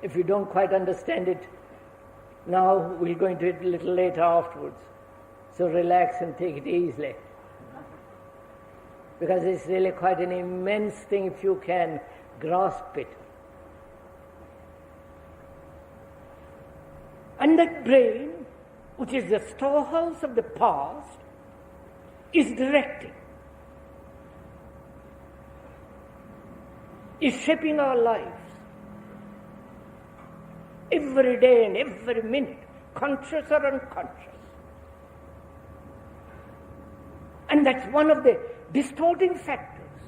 If you don't quite understand it now, we'll go into it a little later afterwards. So relax and take it easily. Because it's really quite an immense thing if you can grasp it. And that brain, which is the storehouse of the past, is directing, is shaping our lives. Every day and every minute, conscious or unconscious. And that's one of the distorting factors,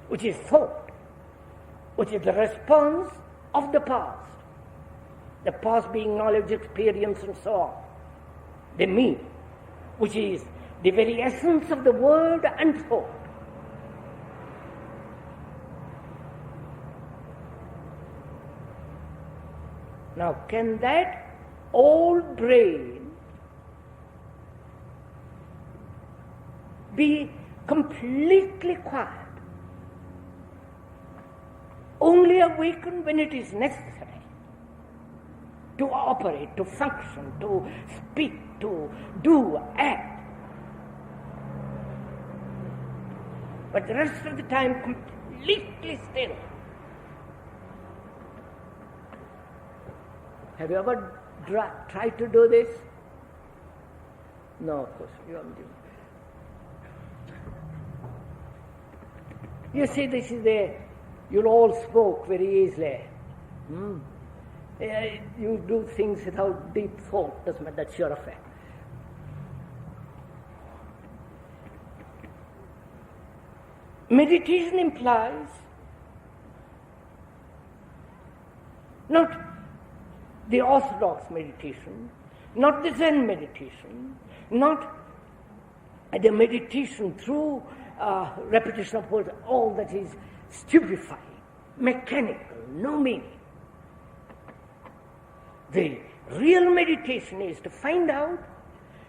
which is thought, which is the response of the past. The past being knowledge, experience, and so on. The me, which is the very essence of the word and thought. Now, can that old brain be completely quiet? Only awakened when it is necessary to operate, to function, to speak, to do, act. But the rest of the time completely still. Have you ever tried to do this? No, of course, you haven't. You see, this is you'll all smoke very easily. You do things without deep thought, doesn't matter, that's your affair. Meditation implies not the orthodox meditation, not the Zen meditation, not the meditation through repetition of words, all that is stupefying, mechanical, no meaning. The real meditation is to find out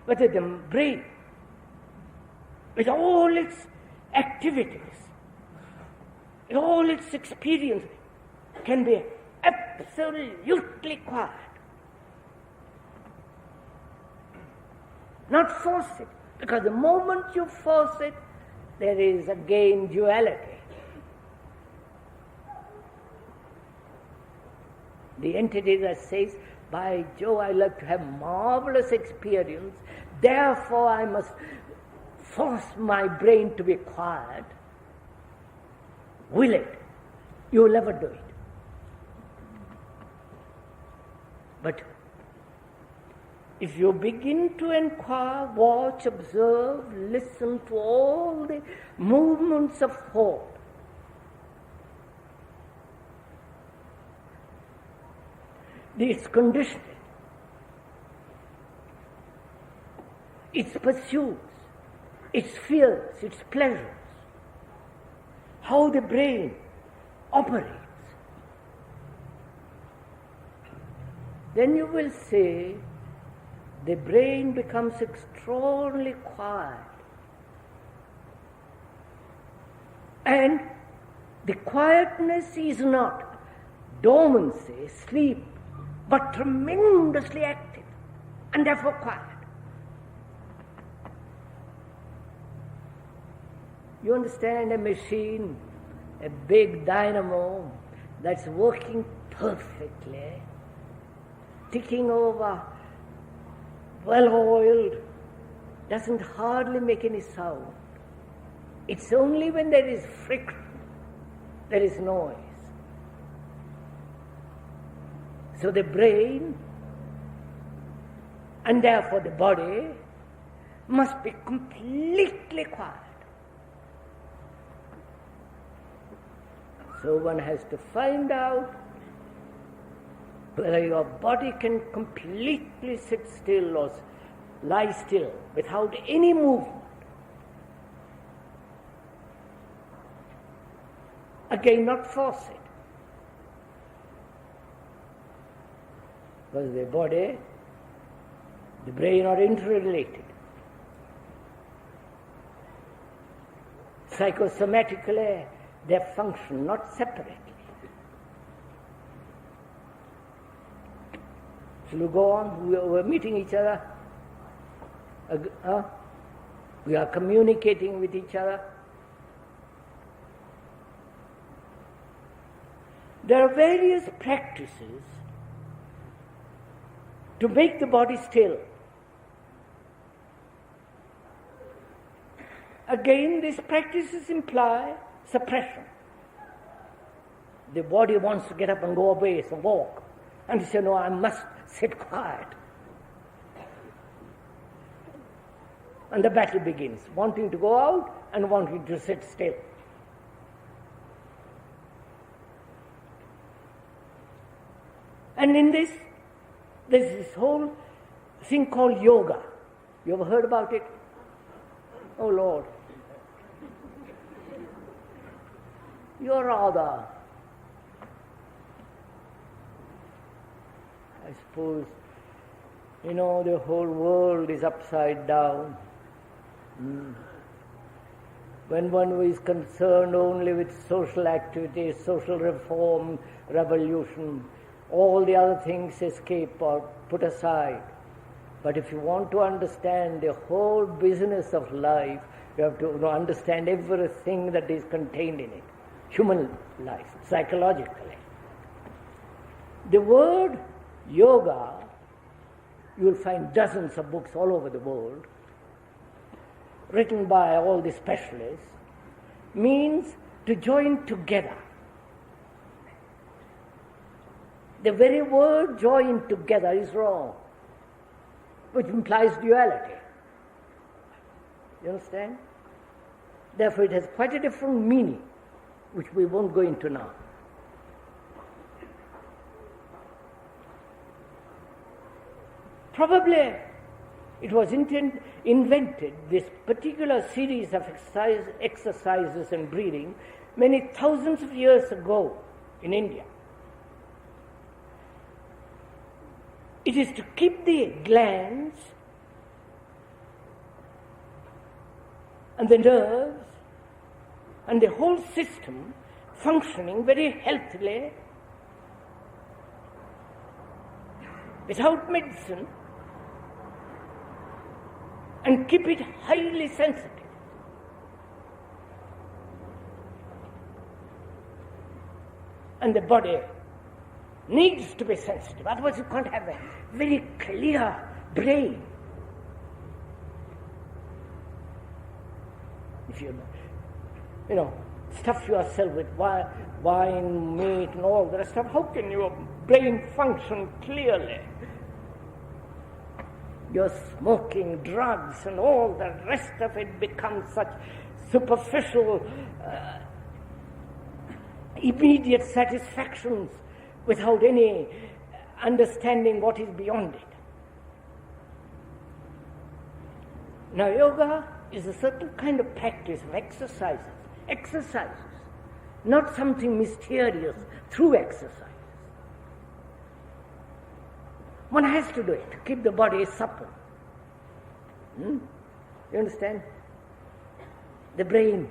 whether the brain, with all its activities, with all its experience, can be absolutely quiet. Not force it, because the moment you force it, there is again duality. The entity that says, by Jove, I like to have marvelous experience, therefore I must force my brain to be quiet. Will it? You will never do it. But if you begin to inquire, watch, observe, listen to all the movements of thought, its conditioning, its pursuits, its fears, its pleasures, how the brain operates, then you will see the brain becomes extraordinarily quiet. And the quietness is not dormancy, sleep, but tremendously active and therefore quiet. You understand, a machine, a big dynamo that's working perfectly, ticking over, well-oiled, doesn't hardly make any sound. It's only when there is friction, there is noise. So the brain, and therefore the body, must be completely quiet. So one has to find out whether your body can completely sit still or lie still without any movement. Again, not force it. Because the body, the brain are interrelated. Psychosomatically, they function not separately. Shall we go on? We're meeting each other. We are communicating with each other. There are various practices to make the body still. Again, these practices imply suppression. The body wants to get up and go away, so walk. And you say, no, I must sit quiet. And the battle begins, wanting to go out and wanting to sit still. And in this, there's this whole thing called yoga. You ever heard about it? Oh Lord. You're rather, I suppose, the whole world is upside down. When one is concerned only with social activity, social reform, revolution, all the other things escape or put aside. But if you want to understand the whole business of life, you have to understand everything that is contained in it. Human life, psychologically. The word yoga, you will find dozens of books all over the world, written by all the specialists, means to join together. The very word join together is wrong, which implies duality. You understand? Therefore it has quite a different meaning, which we won't go into now. Probably it was invented, this particular series of exercises and breathing, many thousands of years ago in India. It is to keep the glands and the nerves and the whole system functioning very healthily, without medicine, and keep it highly sensitive. And the body needs to be sensitive, otherwise you can't have a very clear brain. If you stuff yourself with wine, meat and all that stuff, how can your brain function clearly? You're smoking, drugs and all the rest of it becomes such superficial, immediate satisfactions without any understanding what is beyond it. Now yoga is a certain kind of practice of exercises, not something mysterious through exercise. One has to do it to keep the body supple. You understand? The brain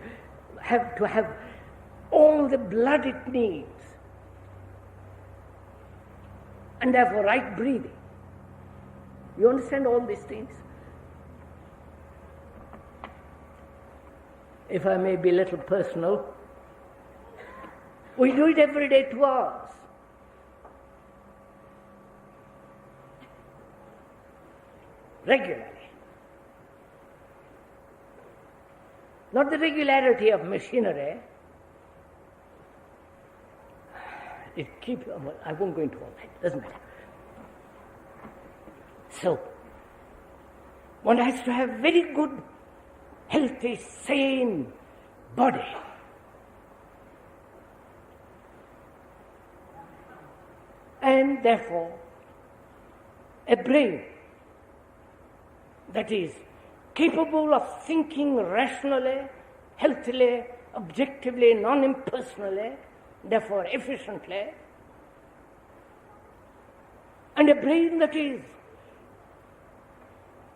have to have all the blood it needs, and therefore right breathing. You understand all these things? If I may be a little personal, we do it every day 2 hours. Regularly. Not the regularity of machinery. I won't go into all that, doesn't matter. So, one has to have very good, healthy, sane body. And therefore, a brain that is capable of thinking rationally, healthily, objectively, non-impersonally, therefore efficiently, and a brain that is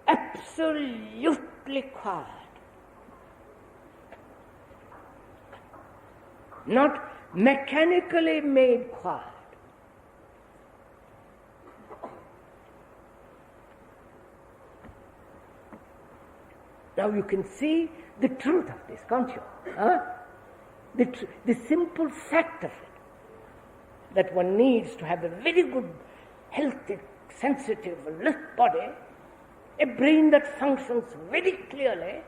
absolutely quiet, not mechanically made quiet. Now you can see the truth of this, can't you? Huh? The simple fact of it, that one needs to have a very good, healthy, sensitive, alert body, a brain that functions very clearly,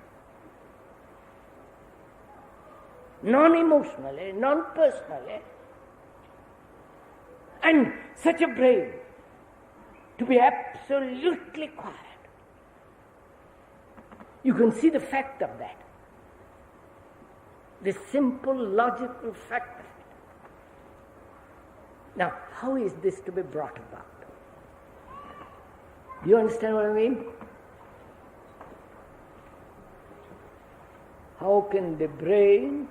non-emotionally, non-personally, and such a brain to be absolutely quiet. You can see the fact of that. The simple, logical fact of it. Now, how is this to be brought about? Do you understand what I mean? How can the brain,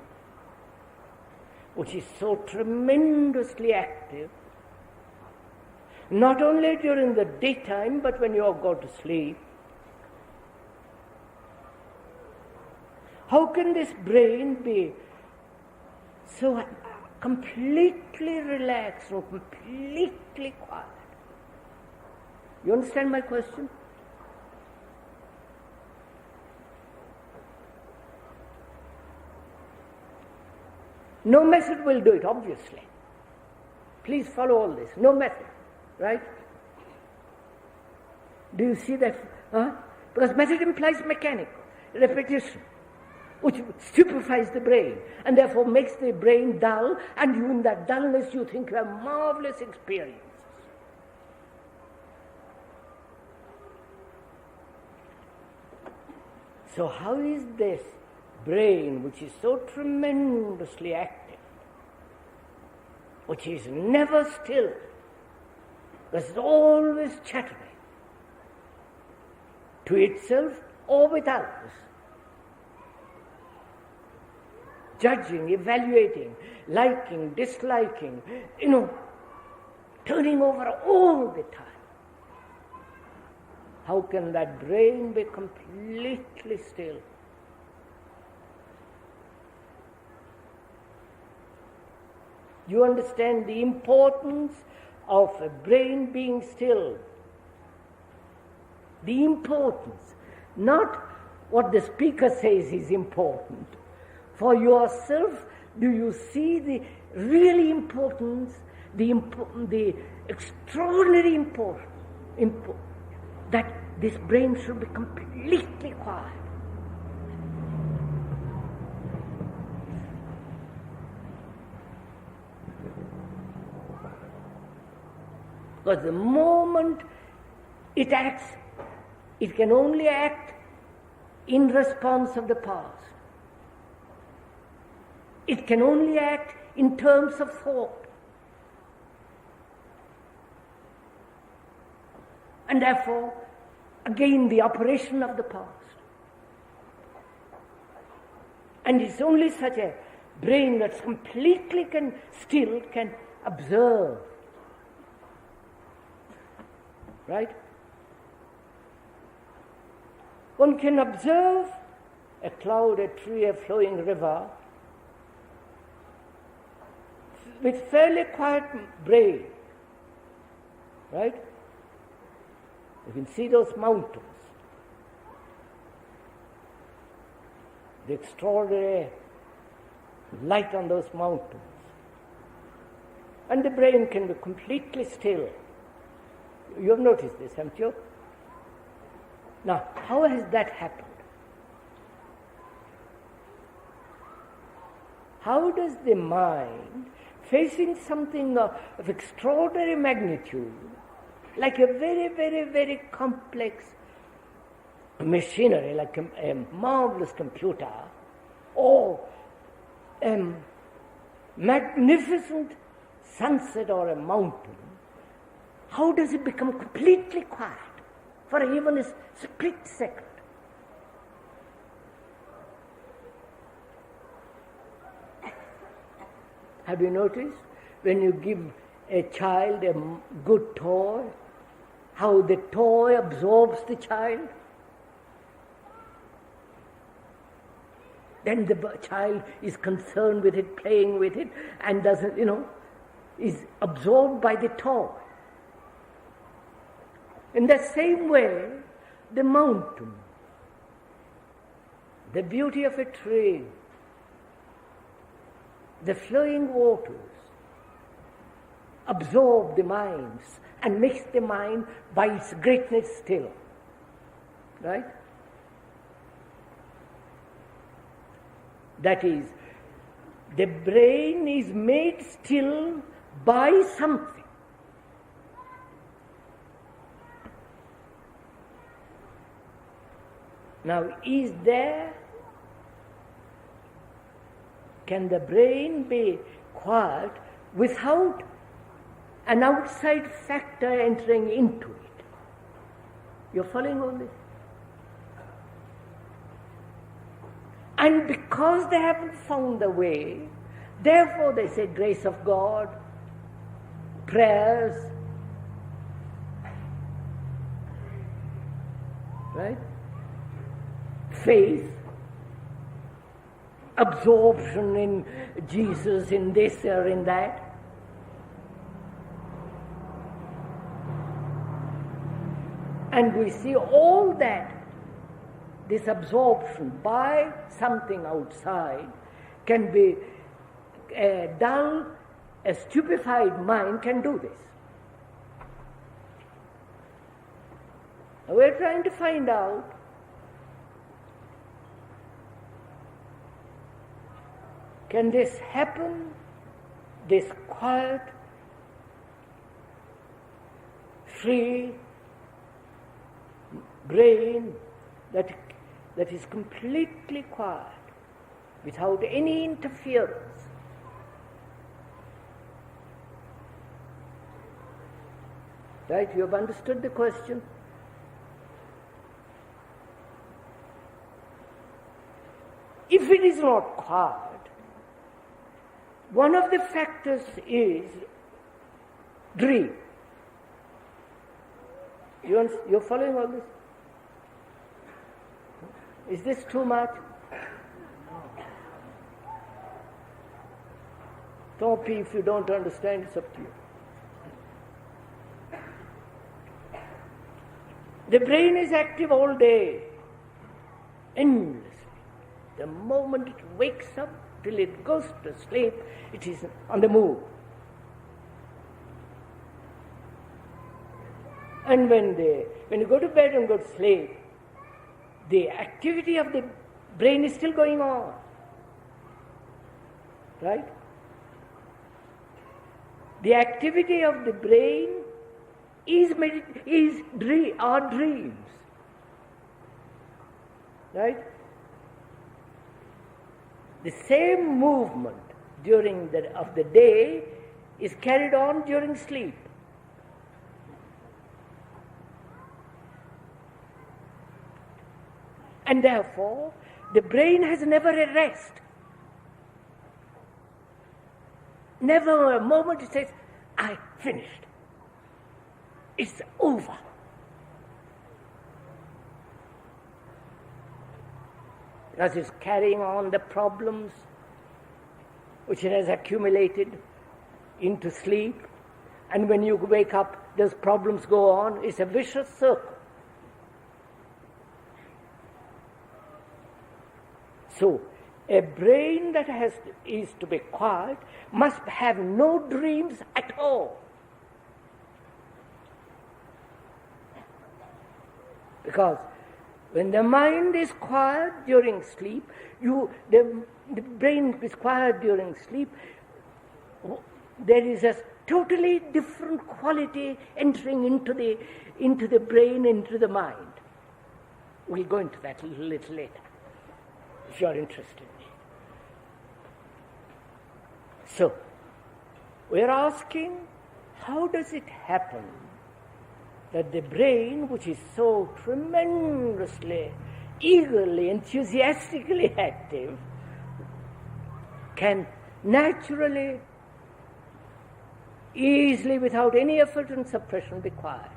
which is so tremendously active, not only during the daytime, but when you go to sleep, how can this brain be so completely relaxed or completely quiet? You understand my question? No method will do it, obviously. Please follow all this. No method, right? Do you see that? Because method implies mechanical, repetition, which stupefies the brain and therefore makes the brain dull, and you, in that dullness, you think you have marvelous experiences. So how is this brain, which is so tremendously active, which is never still, that is always chattering to itself or with others, judging, evaluating, liking, disliking, turning over all the time? How can that brain be completely still? You understand the importance of a brain being still. The importance, not what the speaker says is important. For yourself, do you see the really importance, the extraordinary importance, that this brain should be completely quiet? Because the moment it acts, it can only act in response of the past. It can only act in terms of thought. And therefore, again, the operation of the past. And it's only such a brain that's completely still can observe. Right? One can observe a cloud, a tree, a flowing river with fairly quiet brain. Right? You can see those mountains, the extraordinary light on those mountains. And the brain can be completely still. You have noticed this, haven't you? Now, how has that happened? How does the mind, facing something of extraordinary magnitude, like a very, very, very complex machinery, like a marvelous computer, or a magnificent sunset or a mountain, how does it become completely quiet for even a split second? Have you noticed when you give a child a good toy, how the toy absorbs the child? Then the child is concerned with it, playing with it, and doesn't, is absorbed by the toy. In the same way, the mountain the beauty of a tree, the flowing waters, absorb the minds and makes the mind by its greatness still. Right? That is, the brain is made still by something. Now, can the brain be quiet without an outside factor entering into it? You're following all this? And because they haven't found the way, therefore they say grace of God, prayers, right? Faith, absorption in Jesus, in this or in that. And we see all that, this absorption by something outside, can be a dull, a stupefied mind can do this. We're trying to find out can this happen, this quiet, free brain that is completely quiet, without any interference. Right? You have understood the question? If it is not quiet, one of the factors is dream. You're following all this? Is this too much? Don't be, if you don't understand, it's up to you. The brain is active all day, endlessly. The moment it wakes up till it goes to sleep, it is on the move. And when you go to bed and go to sleep, the activity of the brain is still going on. Right? The activity of the brain are dreams. Right? The same movement of the day is carried on during sleep. And therefore, the brain has never a rest. Never a moment it says, I finished. It's over. Because it's carrying on the problems which it has accumulated into sleep. And when you wake up, those problems go on. It's a vicious circle. So, a brain that is to be quiet must have no dreams at all. Because when the mind is quiet during sleep, the brain is quiet during sleep, there is a totally different quality entering into the brain, into the mind. We'll go into that a little later, if you're interested. So, we're asking, how does it happen that the brain, which is so tremendously, eagerly, enthusiastically active, can naturally, easily, without any effort and suppression, be quiet?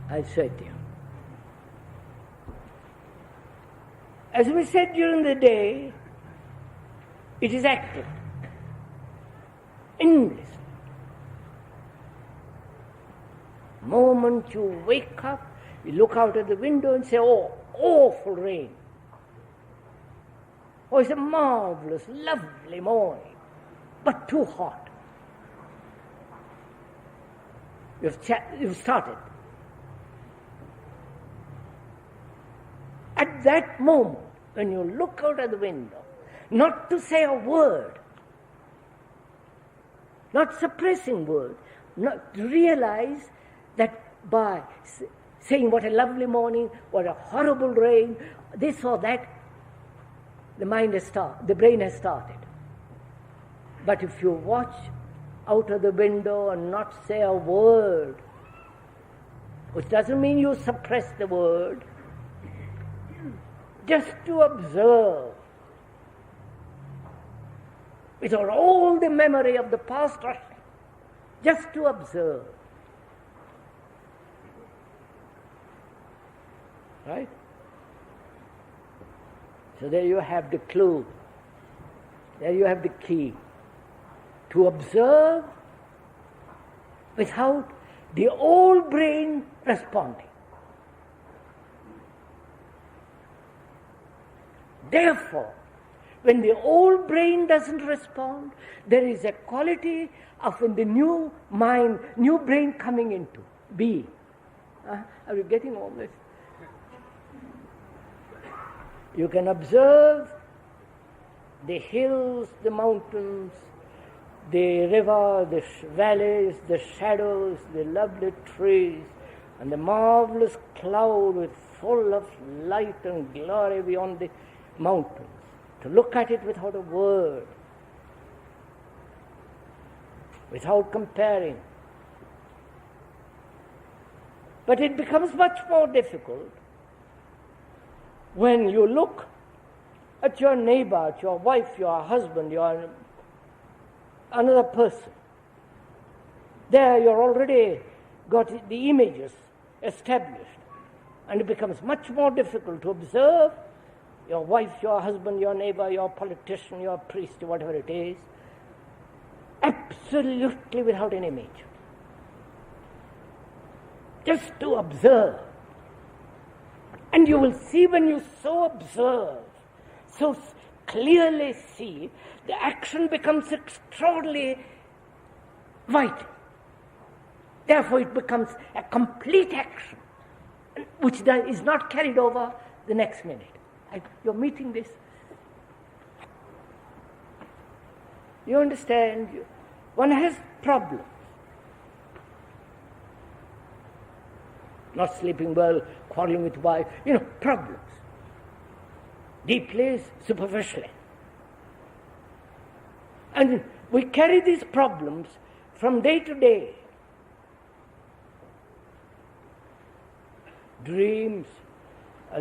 I said to you. As we said during the day, it is active, endless. Moment you wake up, you look out of the window and say, oh, awful rain. Oh, it's a marvelous, lovely morning, but too hot. You've started. At that moment, when you look out of the window, not to say a word, not suppressing words, not to realize that by saying what a lovely morning, what a horrible rain, this or that, the brain has started. But if you watch out of the window and not say a word, which doesn't mean you suppress the word, just to observe, without all the memory of the past, just to observe. Right? So there you have the clue. There you have the key. To observe without the old brain responding. Therefore, when the old brain doesn't respond, there is a quality of in the new mind, new brain coming into being. Are you getting all this? You can observe the hills, the mountains, the river, the valleys, the shadows, the lovely trees, and the marvelous cloud with full of light and glory beyond the mountains. To look at it without a word, without comparing. But it becomes much more difficult when you look at your neighbor, at your wife, your husband, your another person. There you're already got the images established, and it becomes much more difficult to observe your wife, your husband, your neighbor, your politician, your priest, whatever it is, absolutely without an image. Just to observe. And you will see when you so observe, so clearly see, the action becomes extraordinarily vital. Therefore it becomes a complete action, which is not carried over the next minute. You're meeting this. You understand? One has problems. Not sleeping well, quarreling with wife, problems. Deeply, superficially. And we carry these problems from day to day. Dreams,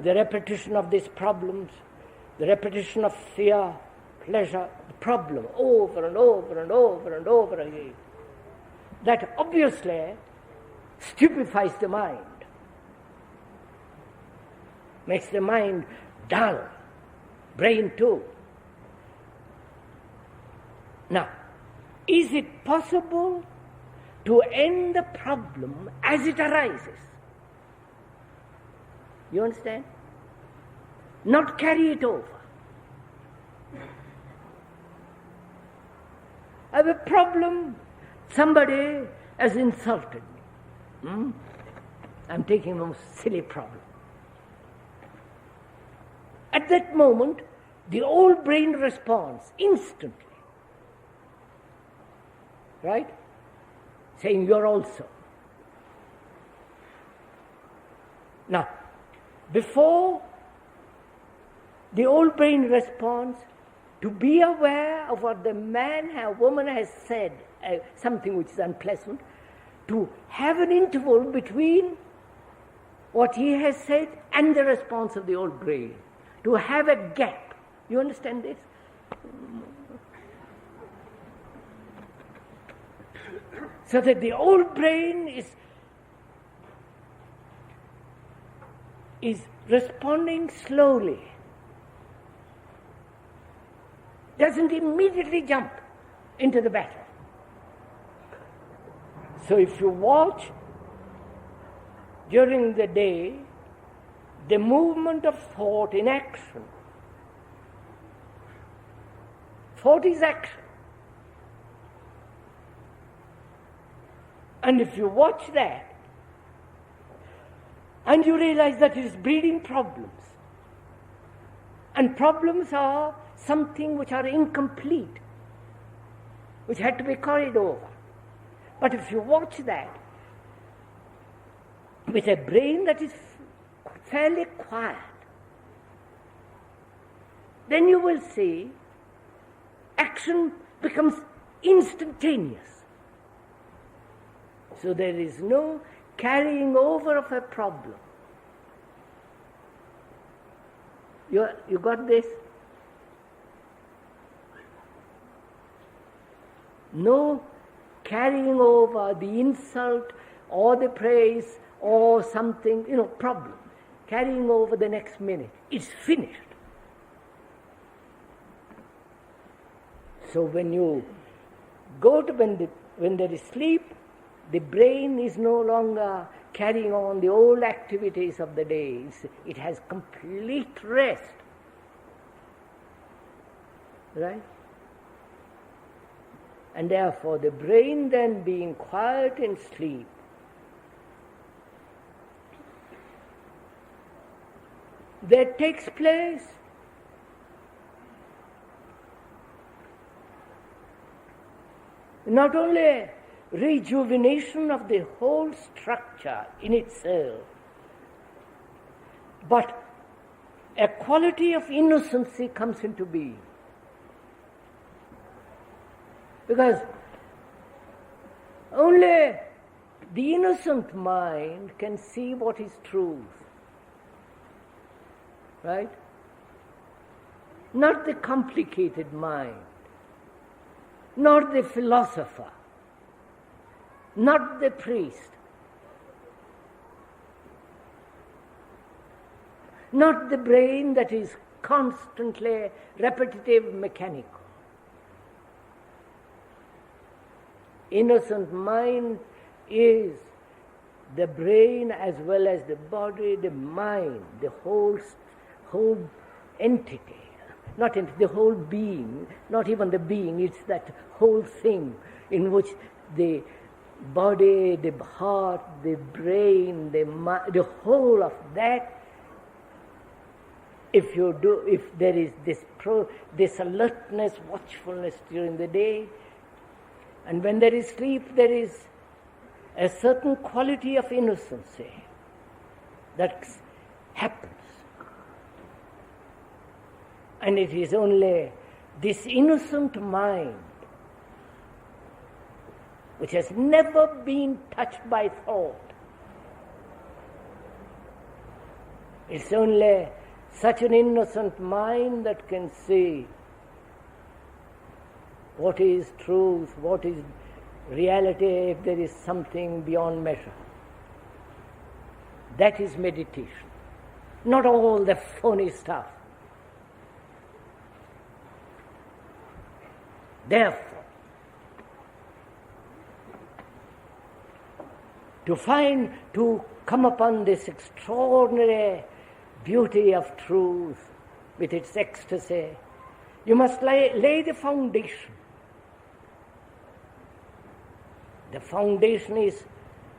the repetition of these problems, the repetition of fear, pleasure, the problem over and over and over and over again. That obviously stupefies the mind, makes the mind dull, brain too. Now, is it possible to end the problem as it arises? You understand? Not carry it over. I have a problem, somebody has insulted me. I'm taking a silly problem. At that moment, the old brain responds instantly. Right? Saying you're also. Now, before the old brain responds, to be aware of what the man or woman has said, something which is unpleasant, to have an interval between what he has said and the response of the old brain. To have a gap. You understand this? So that the old brain is responding slowly. Doesn't immediately jump into the battle. So if you watch during the day, the movement of thought in action. Thought is action. And if you watch that, and you realize that it is breeding problems, and problems are something which are incomplete, which had to be carried over. But if you watch that with a brain that is fairly quiet, then you will see action becomes instantaneous. So there is no carrying over of a problem. You got this? No carrying over the insult or the praise or something, problem. Carrying over the next minute. It's finished. So when you go to, when there is sleep, the brain is no longer carrying on the old activities of the day. It has complete rest. Right? And therefore the brain then being quiet in sleep, there takes place not only rejuvenation of the whole structure in itself, but a quality of innocency comes into being. Because only the innocent mind can see what is truth. Right? Not the complicated mind, not the philosopher, not the priest, not the brain that is constantly repetitive, mechanical. Innocent mind is the brain as well as the body, the mind, the whole entity, not the whole being, not even the being, it's that whole thing in which the body, the heart, the brain, the whole of that, if there is this alertness, watchfulness during the day, and when there is sleep, there is a certain quality of innocency that happens. And it is only this innocent mind, which has never been touched by thought, it's only such an innocent mind that can see what is truth, what is reality, if there is something beyond measure. That is meditation. Not all the phony stuff. Therefore, to come upon this extraordinary beauty of truth with its ecstasy, you must lay the foundation. The foundation is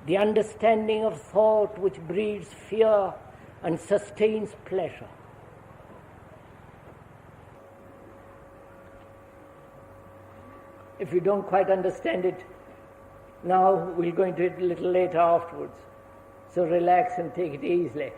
the understanding of thought which breeds fear and sustains pleasure. If you don't quite understand it now, we'll go into it a little later afterwards. So relax and take it easily.